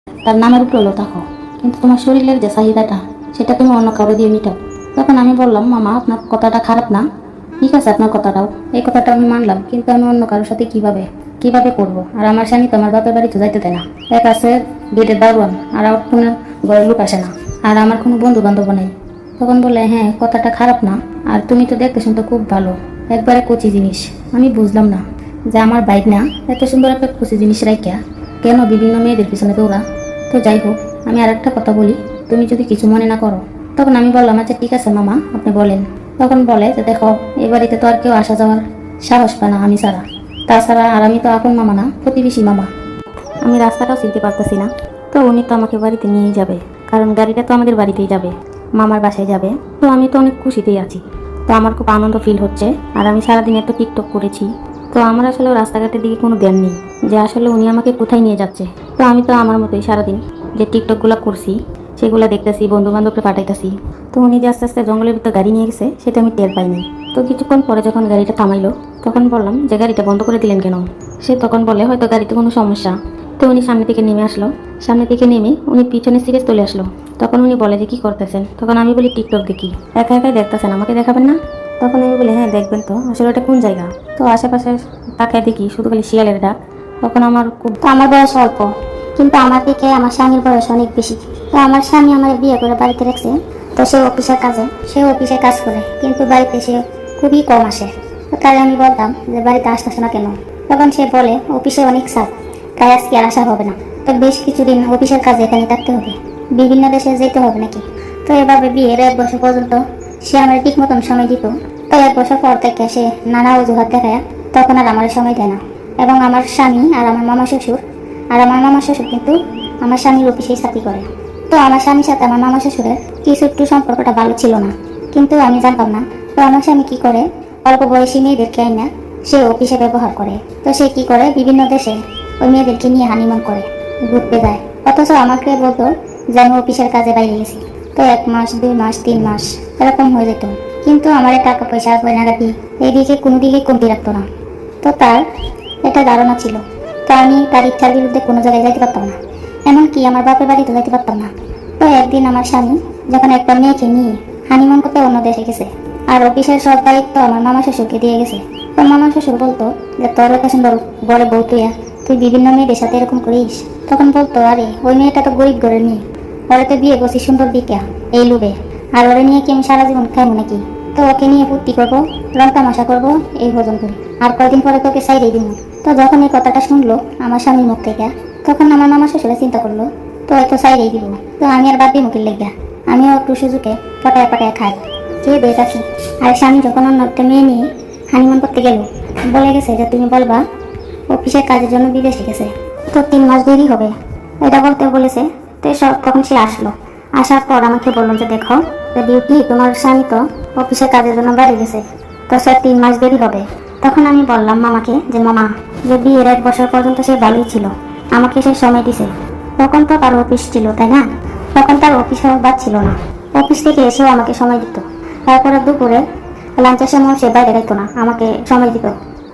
তার নামের উপরে হলো থাকো, কিন্তু তোমার শরীরের যে চাহিদাটা সেটা তুমি অন্য কারো দিয়ে মিটাও। তখন আমি বললাম, মামা আপনার কথাটা খারাপ না, ঠিক আছে আপনার কথাটাও, এই কথাটা আমি মানলাম, কিন্তু আমি অন্য কারোর সাথে কিভাবে কিভাবে করবো? আর আমার স্বামী তো আমার বাপের বাড়িতে যাইতে দেয় না। এক আছে গেটের দারোয়ান, আর কোনো ঘরের লোক আসে না, আর আমার কোনো বন্ধু বান্ধব নেই। তখন বলে, হ্যাঁ কথাটা খারাপ না, আর তুমি তো দেখতে শুনতে খুব ভালো, একবারে কচি জিনিস। আমি বুঝলাম না যে আমার বাইক না এত সুন্দর একটা কচি জিনিস রাইখা কেন বিভিন্ন মেয়েদের পিছনে দৌড়া। তো যাই হোক, আমি আর একটা কথা বলি, তুমি যদি কিছু মনে না করো। তখন আমি বললাম, আচ্ছা ঠিক আছে মামা, আপনি বলেন। তখন বলে যে দেখো, এই বাড়িতে তো আর কেউ আসা যাওয়ার সাহস পায় না আমি ছাড়া। তাছাড়া আর আমি তো আপন মামা না, প্রতিবেশী মামা, আমি রাস্তাটাও চিনতে পারতেছি না। তো উনি তো আমাকে বাড়িতে নিয়েই যাবে, কারণ গাড়িটা তো আমাদের বাড়িতেই যাবে, মামার বাসায় যাবে। তো আমি তো অনেক খুশিতেই আছি, তো আমার খুব আনন্দ ফিল হচ্ছে। আর আমি সারাদিন এত টিকটক করেছি, তো আমার আসলে রাস্তাঘাটের দিকে কোনো ধ্যান নেই যে আসলে উনি আমাকে কোথায় নিয়ে যাচ্ছে। তো আমি তো আমার মতোই সারাদিন যে টিকটকগুলো করছি সেগুলো দেখতেছি, বন্ধু বান্ধবকে পাঠাইতেছি। তো উনি যে আস্তে আস্তে জঙ্গলের ভিতরে গাড়ি নিয়ে গেছে সেটা আমি টের পাইনি। তো কিছুক্ষণ পরে যখন গাড়িটা থামাইলো, তখন বললাম যে গাড়িটা বন্ধ করে দিলেন কেন? সে তখন বলে হয়তো গাড়িতে কোনো সমস্যা। তো উনি সামনে থেকে নেমে আসলো, সামনে থেকে নেমে উনি পিছনে সিরিজ চলে আসলো। তখন উনি বলে যে কি করতেছেন? তখন আমি বলি টিকটক দেখি। একা একাই দেখতেছেন, আমাকে দেখাবেন না? তখন আমি বলি হ্যাঁ দেখবেন তো, আসলে ওটা কোন জায়গা? তো আশেপাশে তাকায় দেখি শুধু খালি শিয়ালের ডাক। তখন আমার খুব, তো আমার বয়স অল্প, কিন্তু আমার থেকে আমার স্বামীর বয়স অনেক বেশি। তো আমার স্বামী আমার বিয়ে করে বাড়িতে রাখছে। তো সে অফিসে কাজ করে, কিন্তু বাড়িতে সে খুবই কম আসে। তো তাই আমি বলতাম যে বাড়িতে আসতেছে না কেন? তখন সে বলে অফিসে অনেক চাপ, তাই আজকে আর আসা হবে না। তো বেশ কিছুদিন অফিসের কাজে এখানে থাকতে হবে, বিভিন্ন দেশে যেতে হবে নাকি। তো এভাবে বিয়ের 1 বছর পর্যন্ত সে আমার ঠিক মতন সময় দিত। তো 1 বছর পর থেকে সে নানা অজুহাত দেখায়, তখন আর আমার সময় দেয় না। এবং আমার স্বামী আর আমার মামা শ্বশুর কিন্তু আমার স্বামীর অফিসেই চাকরি করে। তো আমার স্বামীর সাথে আমার মামা শ্বশুরের কিছু একটু সম্পর্কটা ভালো ছিল না, কিন্তু আমি জানতাম না। তো আমার স্বামী কি করে, অল্প বয়সী মেয়েদেরকে আইনা সে অফিসে ব্যবহার করে। তো সে কি করে, বিভিন্ন দেশে ওই মেয়েদেরকে নিয়ে হানিমুন করে, ঘুরতে যায়। অথচ আমাকে বলতো যে আমি অফিসের কাজে বাইরে গেছি। তো 1 মাস 2 মাস 3 মাস এরকম হয়ে যেত, কিন্তু আমার এই টাকা পয়সা গয়নাগাটি এইদিকে কোনো দিকে কমতি রাখতো না। তো তার এটা ধারণা ছিল। তো আমি তার ইচ্ছার বিরুদ্ধে কোনো জায়গায় যাইতে পারতাম না, এমনকি আমার বাপের বাড়িতে যাইতে পারতাম না। তো একদিন আমার স্বামী যখন একটা মেয়েকে নিয়ে হানিমুন করতে অন্য দেশে গেছে, আর অফিসের সব দায়িত্ব আমার মামা শ্বশুরকে দিয়ে গেছে। তো মামা শ্বশুর বলতো যে তোর এত সুন্দর বড় বউ তুই বিভিন্ন মেয়েদের সাথে এরকম করিস? তখন বলতো, আরে ওই মেয়েটা তো গরিব ঘরের মেয়ে, ওরে তো বিয়ে করছি সুন্দর দিকে এই লুবে, আর ওরে নিয়ে কি আমি সারা জীবন খাইবো নাকি? তো ওকে নিয়ে ফুর্তি করবো, রং তামাশা করবো, এই ভোজন করি, আর কয়দিন পরে তোকে সাইডেই দিব। তো যখন এই কথাটা শুনলো আমার স্বামীর মুখ থেকে, তখন আমার মামা শ্বশুরে চিন্তা করলো, তো হয়তো সাইডেই দিব। তো আমি আর বাদ দিই মুখের লেগা, আমিও একটু সুযোগে পটায় পটায় খাই, খেয়ে বেশ আছি। আর স্বামী যখন অন্য একটা মেয়ে নিয়ে হানিমুন করতে গেল, বলে গেছে যে তুমি বলবা অফিসের কাজের জন্য বিদেশে গেছে, তো 3 মাস দেরি হবে, এটা বলতে বলেছে। তো তখন সে আসলো, আসার পর আমাকে বললো যে দেখো বিউটি, তোমার স্বামী তো অফিসের কাজের জন্য বাড়ি গেছে, তো স্যার 3 মাস দেরি হবে। তখন আমি বললাম মামাকে যে মামা, যে বিয়ের 1 বছর পর্যন্ত সে ভালোই ছিল, আমাকে সে সময় দিছে, তখন তো তার অফিস ছিল তাই না? তখন তার অফিসে বাদ ছিল না, অফিস থেকে এসেও আমাকে সময় দিত। তারপরে দুপুরে লাঞ্চের সময় সে বাইরে যাইতো না, আমাকে সময় দিত।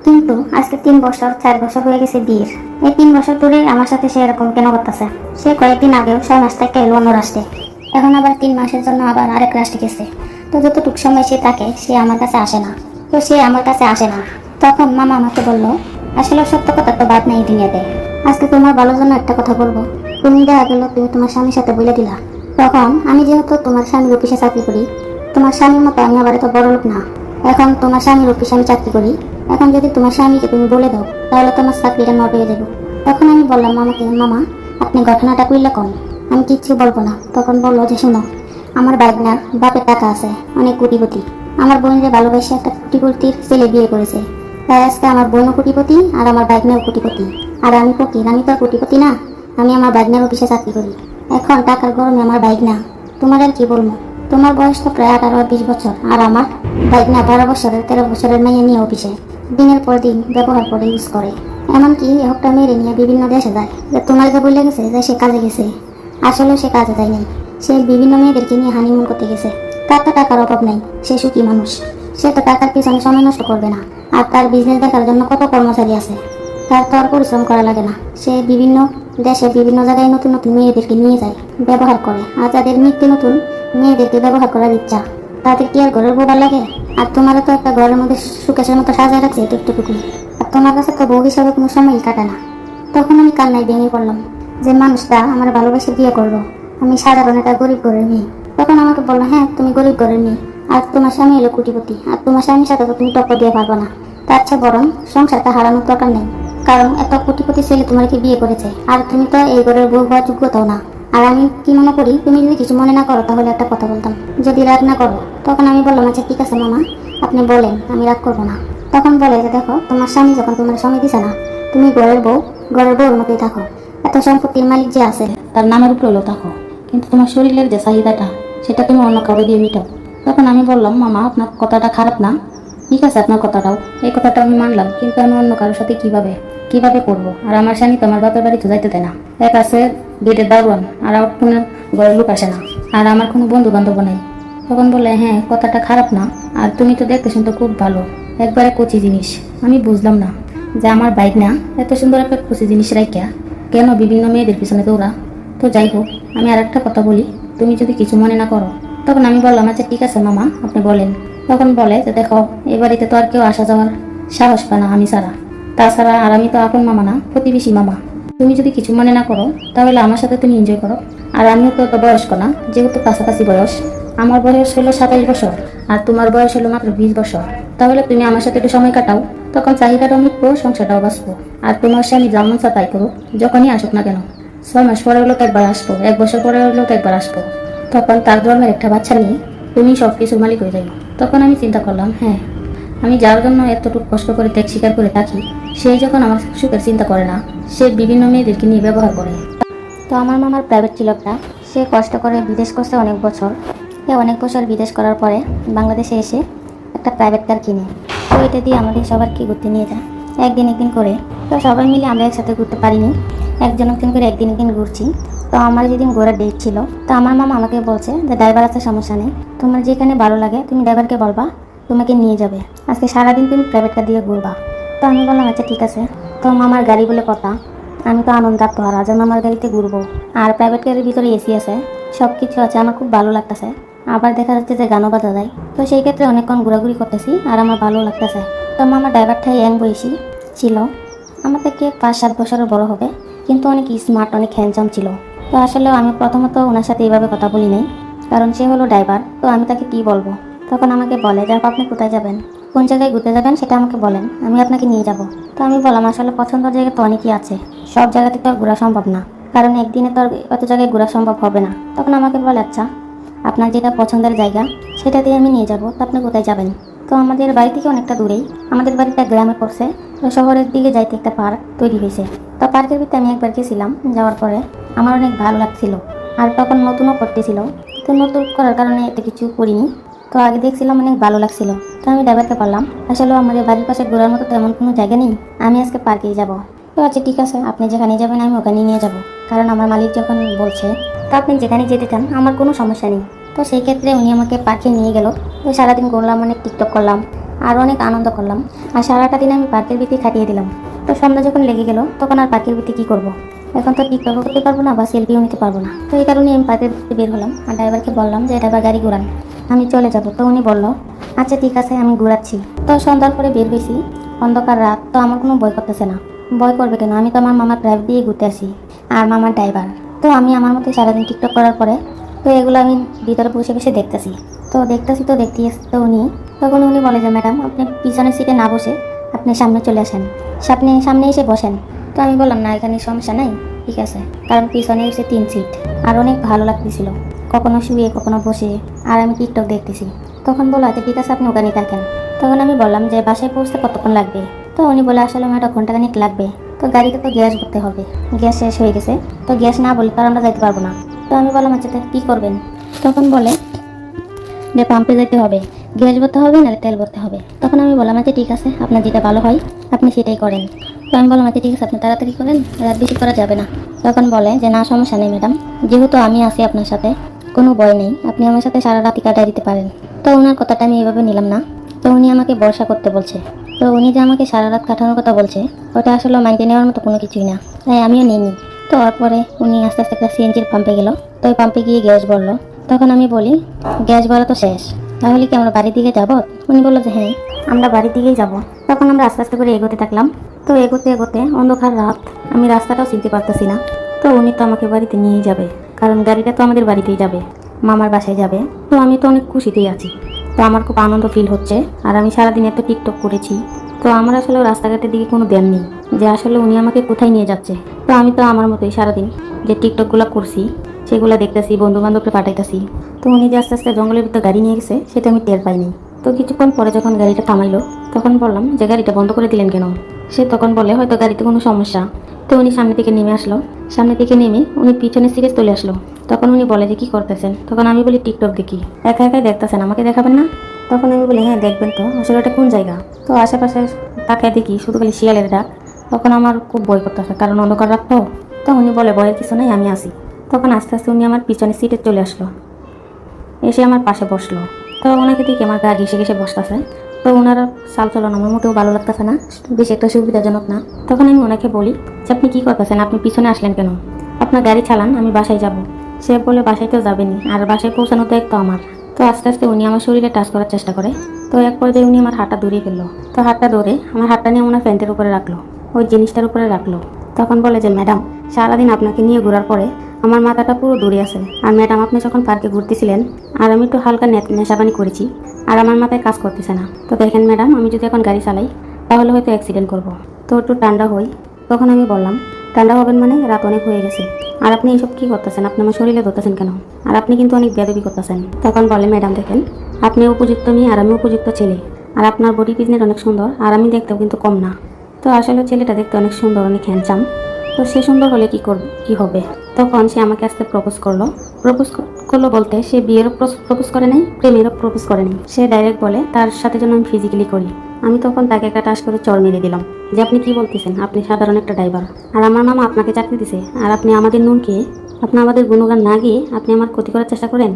কিন্তু আজকে 3 বছর 4 বছর হয়ে গেছে বিয়ের, এই 3 বছর ধরে আমার সাথে সে এরকম কেন করতেছে? সে কয়েকদিন আগেও 6 মাস থেকে এলো অন্য রাষ্ট্রে, এখন আবার 3 মাসের জন্য আবার আরেক রাষ্ট্রে গেছে। তো যতটুকু সময় সে থাকে সে আমার কাছে আসে না। তখন মামা আমাকে বলল, আসলে সত্য কথা তো বাদ নেই দুনিয়াতে। আজকে তোমার ভালোর জন্য একটা কথা বলবো, তুমি দেখা গেল তুমি তোমার স্বামীর সাথে বলে দিলা। তখন আমি যেহেতু তোমার স্বামীর অফিসে চাকরি করি, তোমার স্বামীর মতো আমি আবার এত বড় লোক না। এখন তোমার স্বামীর অফিসে আমি চাকরি করি, এখন যদি তোমার স্বামীকে তুমি বলে দাও তাহলে তোমার চাকরিটা নট হয়ে যাবে। তখন আমি বললাম মামাকে, মামা আপনি ঘটনাটা কইলে কোন, আমি কিচ্ছু বলবো না। তখন বললো যে শোনো, আমার বাইকনার বাপের টাকা আছে, অনেক কোটিপতি, আমার বোনকে ভালোবেসে একটা কোটিপতির ছেলে বিয়ে করেছে, তাই আজকে আমার বোনও কোটিপতি আর আমার বাইকনাও কোটিপতি। আর আমি ফকির, আমি তো আর কোটিপতি না, আমি আমার বাইকনার অফিসে চাকরি করি। এখন টাকার গরমে আমার বাইক না, তোমার আর কি বলবো, তোমার বয়স তো প্রায় 18-20 বছর, আর আমার বাইক না 12 বছরের 13 বছরের মেয়ে নিয়ে অফিসে দিনের পর দিন ব্যবহার করে ইউজ করে। এমনকি একটা মেয়েরে নিয়ে বিভিন্ন দেশে যায়, যে তোমার যে বলে গেছে যে সে কাজে গেছে, আসলে সে কাজে যায়নি, সে বিভিন্ন মেয়েদেরকে নিয়ে হানিমুন করতে গেছে। তার তো টাকার অভাব নেই, সে সুখী মানুষ, সে তো টাকার পিছনে সময় নষ্ট করবে না। আর তার বিজনেস দেখার জন্য কত কর্মচারী আছে, তার তো আর পরিশ্রম করা লাগে না। সে বিভিন্ন দেশে বিভিন্ন জায়গায় নতুন নতুন মেয়েদেরকে নিয়ে যায়, ব্যবহার করে। আর যাদের নিত্য নতুন মেয়েদেরকে ব্যবহার করার ইচ্ছা, তাদের কি আর ঘরের বউ ভালো লাগে? আর তোমারও তো একটা ঘরের মধ্যে সুকেশের মতো সাজায় রাখছে একটুকুই, আর তোমার কাছে তো বউ হিসাবে কোনো সময়ই কাটে না। তখন আমি কান্নায় ভেঙে পড়লাম যে মানুষটা আমার ভালোবেসে বিয়ে করলো, আমি সাধারণ একটা গরিব ঘরের মেয়ে। তখন আমাকে বললো, হ্যাঁ তুমি গরিব ঘরের মেয়ে, আর তোমার স্বামী এলো কোটিপতি, আর তোমার স্বামীর সাথে তো তুমি টক্কর দিয়ে পারবো না। তার চেয়ে বরং সংসারটা হারানোর দরকার নেই, কারণ এত কোটিপতি ছেলে তোমাকে বিয়ে করেছে, আর তুমি তো এই ঘরের বউ হওয়ার যোগ্যতাও না। আর আমি কি মনে করি, তুমি যদি কিছু মনে না করো তাহলে একটা কথা বলতাম, যদি রাগ না করো। তখন আমি বললাম, আচ্ছা ঠিক আছে মামা, আপনি বলেন, আমি রাগ করবো না। তখন বলে যে দেখো, তোমার স্বামী যখন তোমার সময় দিছে না, তুমি ঘরের বউর মতোই থাকো। এত সম্পত্তির মালিক যে আছে, তার নামের উপরে হলো থাকো, কিন্তু তোমার শরীরের যে চাহিদাটা সেটা তুমি অন্য কাউকে দিয়ে মিটাও। তখন আমি বললাম, মামা আপনার কথাটা খারাপ না, ঠিক আছে আপনার কথাটাও, এই কথাটা আমি মানলাম, কিন্তু আমি অন্য কারোর সাথে কিভাবে করবো? আর আমার স্বামী তো আমার বাপের বাড়িতে যাইতে দেয় না, এক আছে গেটের দারোয়ান, আর কোনো ঘরের লোক আসে না, আর আমার কোনো বন্ধু বান্ধব নেই। তখন বলে, হ্যাঁ কথাটা খারাপ না, আর তুমি তো দেখতে শুনতে খুব ভালো, একবারে কচি জিনিস। আমি বুঝলাম না যে আমার বাইক না এত সুন্দর একটা কচি জিনিস রাইকা কেন বিভিন্ন মেয়েদের পিছনে দৌড়া। তো যাই হোক, আমি আর একটা কথা বলি, তুমি যদি কিছু মনে না করো। তখন আমি বললাম, আচ্ছা ঠিক আছে মামা, আপনি বলেন। তখন বলে যে দেখো, এ বাড়িতে তো আর কেউ আসা যাওয়ার সাহস পায় না আমি ছাড়া। তাছাড়া আর আমি তো আপন মামা না, প্রতিবেশী মামা। তুমি যদি কিছু মনে না করো তাহলে আমার সাথে তুমি এনজয় করো। আর আমিও তো বয়স্ক না, যেহেতু কাছাকাছি বয়স, আমার বয়স হলো 27 বছর, আর তোমার বয়স হলো মাত্র 20 বছর। তাহলে তুমি আমার সাথে একটু সময় কাটাও, তখন চাহিদাটাও মিটবো, সংসারটাও বাঁচবো। আর তোমার স্বামী যেমন চা তাই করো, যখনই আসুক না কেন। 6 মাস পরে হলেও তো একবার আসবো, 1 বছর পরে হলেও তো একবার আসবো। তখন তার জন্মের একটা বাচ্চা নিয়ে তুমি সব কিছুর মালিক হয়ে যাবে। তখন আমি চিন্তা করলাম, হ্যাঁ, আমি যার জন্য এতটুকু কষ্ট করে ত্যাগ স্বীকার করে থাকি, সেই যখন আমার সুখের চিন্তা করে না, সে বিভিন্ন মেয়েদেরকে নিয়ে ব্যবহার করে। তো আমার মামার প্রাইভেট ছিল একটা, সে কষ্ট করে বিদেশ করছে অনেক বছর। অনেক বছর বিদেশ করার পরে বাংলাদেশে এসে একটা প্রাইভেট কার কিনে, তো এটা দিয়ে আমাদের সবারকে ঘুরতে নিয়ে যায় একদিন করে। তো সবাই মিলে আমরা একসাথে ঘুরতে পারিনি, একজন করে একদিন ঘুরছি। তো আমার যেদিন ঘোরার ডেট ছিল, তো আমার মামা আমাকে বলছে যে ড্রাইভার আছে, সমস্যা নেই, তোমার যেখানে ভালো লাগে তুমি ড্রাইভারকে বলবা, তোমাকে নিয়ে যাবে, আজকে সারাদিন তুমি প্রাইভেট কার দিয়ে ঘুরবা। তো আমি বললাম আচ্ছা ঠিক আছে। তো মামার গাড়ি বলে কথা, আমি তো আনন্দার্থ আর আজ মামার গাড়িতে ঘুরবো, আর প্রাইভেট গাড়ির ভিতরে এসি আছে, সব কিছু আছে, আমার খুব ভালো লাগতেছে। আবার দেখা যাচ্ছে যে গানও বাজা যায়, তো সেই ক্ষেত্রে অনেকক্ষণ ঘোরাঘুরি করতেছি আর আমার ভালো লাগতেছে। তো মামার ড্রাইভারটাই ইয়াং বয়সী ছিল, আমার থেকে 5-7 বছরের বড় হবে, কিন্তু অনেক স্মার্ট, অনেক হ্যান্ডসাম ছিল। তো আসলে আমি প্রথমত ওনার সাথে এইভাবে কথা বলি নাই, কারণ সে হলো ড্রাইভার, তো আমি তাকে কি বলবো। তখন আমাকে বলে যে আপনি কোথায় যাবেন, কোন জায়গায় ঘুরতে যাবেন সেটা আমাকে বলেন, আমি আপনাকে নিয়ে যাব। তো আমি বললাম আসলে পছন্দের জায়গা তো অনেকই আছে, সব জায়গাতে তো আর ঘোরা সম্ভব না, কারণ একদিনে তো আর অত জায়গায় ঘোরা সম্ভব হবে না। তখন আমাকে বলে আচ্ছা আপনার যেটা পছন্দের জায়গা সেটা দিয়ে আমি নিয়ে যাব, তো আপনি কোথায় যাবেন। তো আমাদের বাড়ি থেকে অনেকটা দূরেই, আমাদের বাড়িটা গ্রামে পড়ছে, তো শহরের দিকে যাইতে একটা পার্ক তৈরি হয়েছে। তো পার্কের ভিতরে আমি একবার গেছিলাম, যাওয়ার পরে আমার অনেক ভালো লাগছিল, আর তখন নতুনও করতেছিল। তো নতুন করার কারণে এত কিছু করিনি, তো আগে দেখছিলাম অনেক ভালো লাগছিল। তো আমি ড্রাইভারকে বললাম আসলে আমাদের বাড়ির পাশে ঘোরার মতো তেমন কোনো জায়গা নেই, আমি আজকে পার্কেই যাব। তো আচ্ছা ঠিক আছে, আপনি যেখানে যাবেন আমি ওখানে নিয়ে যাব, কারণ আমার মালিক যখন বলছে তো আপনি যেখানে যেতে চান আমার কোনো সমস্যা নেই। তো সেই ক্ষেত্রে উনি আমাকে পার্কে নিয়ে গেল। তো সারাদিন ঘুরলাম, অনেক টিকটক করলাম আর অনেক আনন্দ করলাম, আর সারাটা দিন আমি পার্কের ভিতরে কাটিয়ে দিলাম। তো সন্ধ্যা যখন লেগে গেল তখন আর পার্কের ভিতরে কী করবো, এখন তো টিকটক করতে পারবো না বা সেলফিও নিতে পারবো না। তো এই কারণে আমি পার্কের ভিতরে বের হলাম, আর ড্রাইভারকে বললাম যে ড্রাইভার গাড়ি ঘোরান, আমি চলে যাব। তো উনি বলল আচ্ছা ঠিক আছে আমি ঘোরাচ্ছি। তো সন্ধ্যার পরে বের হয়েছি, অন্ধকার রাত, তো আমার কোনো ভয় করতেছে না। ভয় করবে কেন, আমি তো আমার মামার ড্রাইভ দিয়ে ঘুরতে আসি, আর মামার ড্রাইভার। তো আমি আমার মতো সারাদিন টিকটক করার পরে তো এগুলো আমি ভিতরে বসে বসে দেখতেছি। তো দেখতেছি তো তখন উনি বলে যে ম্যাডাম আপনি পিছনের সিটে না বসে আপনি সামনে চলে আসেন, সামনে এসে বসেন। তো আমি বললাম না এখানে সমস্যা নাই, ঠিক আছে, কারণ পিছনে এসে 3 সিট, আর অনেক ভালো লাগতেছিল, কখনো শুয়ে কখনো বসে, আর আমি টিকটক দেখতেছি। তখন বলো আচ্ছা ঠিক আছে আপনি ওখানে থাকেন। তখন আমি বললাম যে বাসায় পৌঁছতে কতক্ষণ লাগবে। তো উনি বলে আসলে আমার 1 ঘন্টাখানিক লাগবে, তো গাড়িতে তো গ্যাস ভরতে হবে, গ্যাস শেষ হয়ে গেছে, তো গ্যাস না বলে তো আর আমরা যাইতে পারবো না। তো আমি বললাম আচ্ছা কী করবেন। তখন বলে যে পাম্পে যেতে হবে, গ্যাস ভরতে হবে নাহলে তেল ভরতে হবে। তখন আমি বললাম আচ্ছা ঠিক আছে, আপনার যেটা ভালো হয় আপনি সেটাই করেন। তো আমি বললাম আচ্ছা ঠিক আছে আপনি তাড়াতাড়ি করেন, রাত বেশি করা যাবে না। তখন বলে যে না সমস্যা নেই ম্যাডাম, যেহেতু আমি আছি আপনার সাথে কোনো ভয় নেই, আপনি আমার সাথে সারা রাতি কাটাই দিতে পারেন। তো ওনার কথাটা আমি এভাবে নিলাম না, তো উনি আমাকে ভরসা করতে বলছে। তো উনি যে আমাকে সারা রাত কাটানোর কথা বলছে ওটা আসলে মাইন্ডে নেওয়ার মতো কোনো কিছুই না, তাই আমিও নিইনি। তো তারপরে উনি আস্তে আস্তে একটা সিএনজির পাম্পে গেল। তো ওই পাম্পে গিয়ে গ্যাস ভরলো। তখন আমি বলি, গ্যাস ভরা তো শেষ, তাহলে কি আমরা বাড়ির দিকে যাব? উনি বললো যে হ্যাঁ, আমরা বাড়ির দিকেই যাব। তখন আমরা আস্তে আস্তে করে এগোতে থাকলাম। তো এগোতে এগোতে অন্ধকার রাত, আমি রাস্তাটাও চিনতে পারতেছি না। তো উনি তো আমাকে বাড়িতে নিয়েই যাবে, কারণ গাড়িটা তো আমাদের বাড়িতেই যাবে, মামার বাসায় যাবে। তো আমি তো অনেক খুশিতেই আছি। তো আমার খুব আনন্দ ফিল হচ্ছে। আর আমি সারাদিন এত টিকটক করেছি, তো আমার আসলে রাস্তাঘাটের দিকে কোনো ধ্যান নেই যে আসলে উনি আমাকে কোথায় নিয়ে যাচ্ছে। তো আমি তো আমার মতোই সারাদিন যে টিকটকগুলো করছি সেগুলো দেখতেছি, বন্ধু বান্ধবকে পাঠাইতেছি। তো উনি যে আস্তে আস্তে জঙ্গলের ভিতরে গাড়ি নিয়ে গেছে সেটা আমি টের পাইনি। তো কিছুক্ষণ পরে যখন গাড়িটা থামাইলো তখন বললাম যে গাড়িটা বন্ধ করে দিলেন কেন? সে তখন বলে হয়তো গাড়িতে কোনো সমস্যা। তো উনি সামনে থেকে নেমে আসলো। সামনে থেকে নেমে উনি পিছনের সিটে চলে আসলো। তখন উনি বলে যে কি করতেছেন? তখন আমি বলি টিকটক দেখি। একা একাই দেখতেছেন, আমাকে দেখাবেন না? তখন আমি বলি হ্যাঁ দেখবেন তো, আসলে এটা কোন জায়গা? তো আশেপাশে তাকায় দেখি শুধু খালি শিয়ালের ডাক। তখন আমার খুব ভয় করতেছে, কারণ অন্ধকার রাত তো। তো উনি বলে ভয়ের কিছু নেই, আমি আসি। তখন আস্তে আস্তে উনি আমার পিছনের সিটে চলে আসলো, এসে আমার পাশে বসলো। তো ওনাকে দেখি আমার গা ঘেসে ঘেসে বসতেছে। তো ওনার চাল চলন আমার মোটেও ভালো লাগতেছে না, বেশি একটা সুবিধাজনক না। তখন আমি ওনাকে বলি যে আপনি কি করতেছেন, আপনি পিছনে আসলেন কেন? আপনার গাড়ি চালান, আমি বাসায় যাব। সে বলে বাসায় যাবেনি, আর বাসায় পৌঁছানো তো একটু আমার। তো আস্তে আস্তে উনি আমার শরীরে টাচ করার চেষ্টা করে। তো এক পর্যায়ে উনি আমার হাতটা ধরিয়ে ফেললো। তো হাতটা ধরে আমার হাতটা নিয়ে ওনার প্যান্টের উপরে রাখলো, ওই জিনিসটার উপরে রাখলো। তখন বলে যে ম্যাডাম, সারাদিন আপনাকে নিয়ে ঘোরার পরে আমার মাথাটা পুরো দূরে আছে। আর ম্যাডাম, আপনি যখন পার্কে ঘুরতেছিলেন আর আমি একটু হালকা নেশাপানি করেছি, আর আমার মাথায় কাজ করতেছে না। তো দেখেন ম্যাডাম, আমি যদি এখন গাড়ি চালাই তাহলে হয়তো অ্যাক্সিডেন্ট করব। তো একটু ঠান্ডা হই। তখন আমি বললাম, ঠান্ডা হবেন মানে? রাত অনেক হয়ে গেছে, আর আপনি এইসব কী করতেছেন? আপনি আমার শরীরে ধরতেছেন কেন? আর আপনি কিন্তু অনেক বেয়াদবি করতেছেন। তখন বলে ম্যাডাম দেখেন, আপনি উপযুক্ত মেয়ে আর আমি উপযুক্ত ছেলে, আর আপনার বডি ফিটনেস অনেক সুন্দর, আর আমি দেখতেও কিন্তু কম না। তো আসলে ছেলেটা দেখতে অনেক সুন্দর, অনেক হ্যান্ডসাম। তো সে সুন্দর হলে কি হবে? তখন সে আমাকে আজকে প্রপোজ করলো বলতে সে বিয়েরও প্রপোজ করে নাই, প্রেমেরও প্রপোজ করে নাই। সে ডাইরেক্ট বলে তার সাথে যেন আমি ফিজিক্যালি করি। আমি তখন তাকে একটা টাস করে চড় মেরে দিলাম যে আপনি কি বলতেছেন? আপনি সাধারণ একটা ড্রাইভার, আর আমার মামা আপনাকে চাকরি দিছে, আর আপনি আমাদের নুন খেয়ে, আপনি আমাদের গুণগান না গিয়ে আপনি আমার ক্ষতি করার চেষ্টা করেন।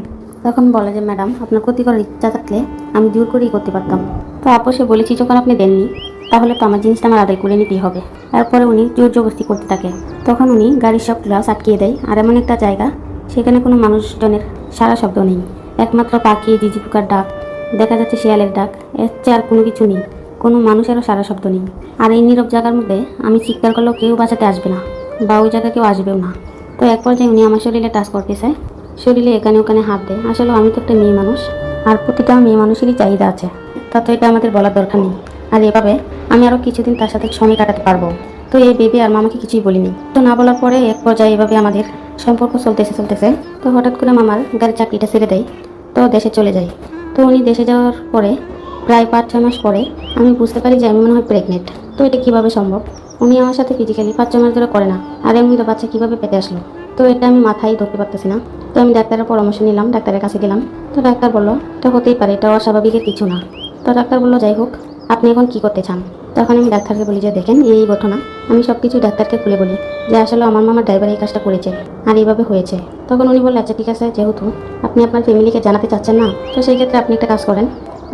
তখন বলে যে ম্যাডাম, আপনার ক্ষতি করার ইচ্ছা থাকলে আমি জোর করেই করতে পারতাম। তো আপোষে বলেছি যখন আপনি দেননি, তাহলে তো আমার জিনিসটা আমার আদায় করে নিতেই হবে। তারপরে উনি জোর জবরদস্তি করতে থাকে। তখন উনি গাড়ির সব গ্লাস আটকিয়ে দেয়, আর এমন একটা জায়গা সেখানে কোনো মানুষজনের সারা শব্দ নেই, একমাত্র পাখি, ঝিঝি পোকার ডাক, দেখা যাচ্ছে শিয়ালের ডাক, এর চেয়ে আর কোনো কিছু নেই। কোনো মানুষেরও সারা শব্দ নেই। আর এই নীরব জায়গার মধ্যে আমি চিৎকার করলেও কেউ বাঁচাতে আসবে না, বা ওই জায়গায় কেউ আসবেও না। তো এক পর্যায়ে উনি আমার শরীরে টাচ করতেছে, শরীরে এখানে ওখানে হাত দেয়। আসলে আমি তো একটা মেয়ে মানুষ, আর প্রতিটা মেয়ে মানুষেরই চাহিদা আছে, তা তো এটা আমাদের বলার দরকার নেই। আর এভাবে আমি আরও কিছুদিন তার সাথে সময় কাটাতে পারবো। তো এই বেবি আর মামাকে কিছুই বলিনি। তো না বলার পরে এক পর্যায়ে এভাবে আমাদের সম্পর্ক চলতেছে। তো হঠাৎ করে মামার গাড়ির চাকরিটা ছেড়ে দেয়, তো দেশে চলে যায়। তো উনি দেশে যাওয়ার পরে প্রায় 5-6 মাস পরে আমি বুঝতে পারি যে আমি মনে হয় প্রেগনেন্ট। তো এটা কীভাবে সম্ভব? উনি আমার সাথে ফিজিক্যালি 5-6 মাস ধরে করে না, আর এমনি তো বাচ্চা কীভাবে পেতে আসলো? তো এটা আমি মাথায় ধরতে পারতেছি না। তো আমি ডাক্তারের পরামর্শ নিলাম, ডাক্তারের কাছে গেলাম। তো ডাক্তার বললো এটা হতেই পারে, এটা অস্বাভাবিকের কিছু না। তো ডাক্তার বললো যাই হোক, আপনি এখন কি করতে চান? তখন আমি ডাক্তারকে বলি যে দেখেন এই ঘটনা, আমি সব কিছু ডাক্তারকে খুলে বলি যে আসলে আমার মামার ড্রাইভার এই কাজটা করেছে আর এইভাবে হয়েছে। তখন উনি বললেন আচ্ছা ঠিক আছে, যেহেতু আপনি আপনার ফ্যামিলিকে জানাতে চাচ্ছেন না, তো সেই ক্ষেত্রে আপনি একটা কাজ করেন,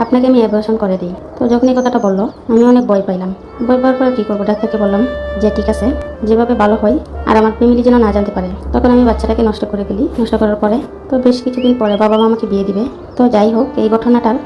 আপনাকে আমি অ্যাবর্শন করে দিই। তো যখন এই কথাটা বললো আমি অনেক ভয় পাইলাম। ভয় পাওয়ার পরে কী করবো? ডাক্তারকে বললাম যে ঠিক আছে, যেভাবে ভালো হয় আর আমার ফ্যামিলি যেন না জানতে পারে। তখন আমি বাচ্চাটাকে নষ্ট করে ফেলি। নষ্ট করার পরে তো বেশ কিছুদিন পরে বাবা মা আমাকে বিয়ে দিবে। তো যাই হোক, এই ঘটনাটার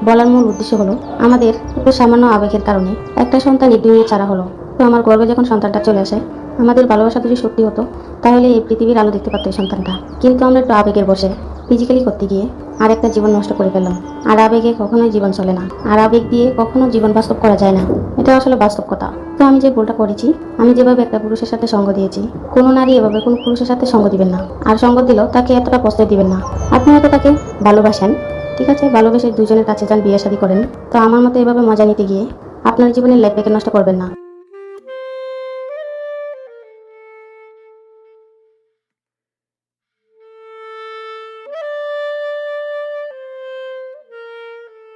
বলার মূল উদ্দেশ্য হলো আমাদের একটু সামান্য আবেগের কারণে একটা সন্তান এই দুনিয়া ছাড়া হলো। তো আমার গর্ভে যখন সন্তানটা চলে আসে, আমাদের ভালোবাসা যদি সত্যি হতো তাহলে এই পৃথিবীর আলো দেখতে পারতো এই সন্তানটা। কিন্তু আমরা একটু আবেগের বসে ফিজিক্যালি করতে গিয়ে আর একটা জীবন নষ্ট করে ফেললাম। আর আবেগে কখনোই জীবন চলে না, আর আবেগ দিয়ে কখনো জীবন বাস্তব করা যায় না। এটা আসলে বাস্তব কথা। তো আমি যে ভুলটা করেছি, আমি যেভাবে একটা পুরুষের সাথে সঙ্গ দিয়েছি, কোনো নারী এভাবে কোনো পুরুষের সাথে সঙ্গ দিবেন না। আর সঙ্গ দিলেও তাকে এতটা প্রশ্রয় দিবেন না। আপনি হয়তো তাকে ভালোবাসেন, ঠিক আছে, ভালোবেসে দুজনের কাছে যান, বিয়ে শাদী করেন। তো আমার মতো এভাবে মজা নিতে গিয়ে আপনার জীবনের লাইফটাকে নষ্ট করবেন না।